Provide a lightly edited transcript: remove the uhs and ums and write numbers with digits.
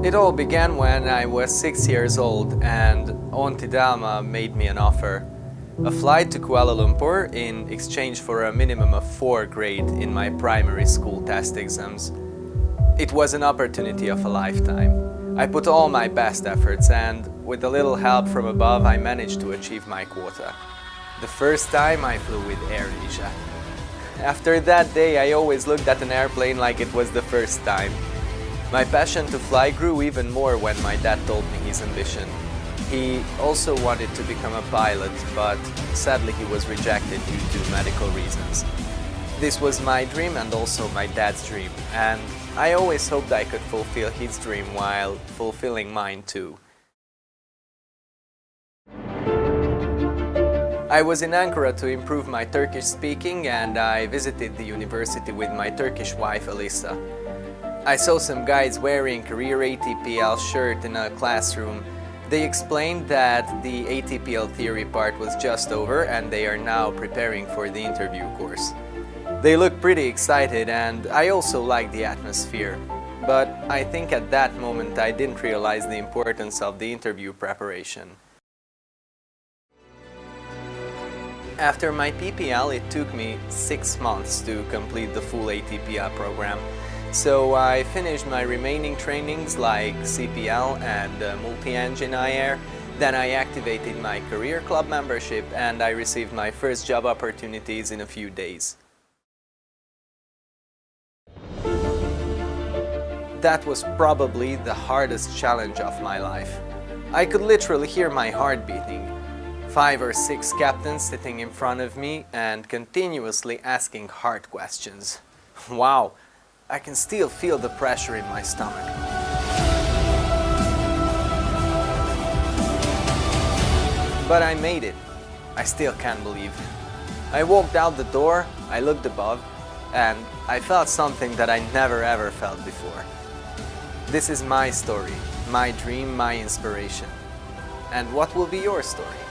It all began when I was 6 years old and Auntie Dalma made me an offer. A flight to Kuala Lumpur in exchange for a minimum of 4 grade in my primary school test exams. It was an opportunity of a lifetime. I put all my best efforts and, with a little help from above, I managed to achieve my quota. The first time I flew with AirAsia. After that day, I always looked at an airplane like it was the first time. My passion to fly grew even more when my dad told me his ambition. He also wanted to become a pilot, but sadly he was rejected due to medical reasons. This was my dream and also my dad's dream, and I always hoped I could fulfill his dream while fulfilling mine too. I was in Ankara to improve my Turkish speaking, and I visited the university with my Turkish wife Elisa. I saw some guys wearing CAREER ATPL shirt in a classroom. They explained that the ATPL Theory part was just over and they are now preparing for the interview course. They looked pretty excited and I also liked the atmosphere. But I think at that moment I didn't realize the importance of the interview preparation. After my PPL, it took me 6 months to complete the full ATPL program. So I finished my remaining trainings like CPL and multi-engine IR. Then I activated my career club membership and I received my first job opportunities in a few days. That was probably the hardest challenge of my life. I could literally hear my heart beating. 5 or 6 captains sitting in front of me and continuously asking hard questions. Wow! I can still feel the pressure in my stomach. But I made it. I still can't believe it. I walked out the door, I looked above, and I felt something that I never ever felt before. This is my story, my dream, my inspiration. And what will be your story?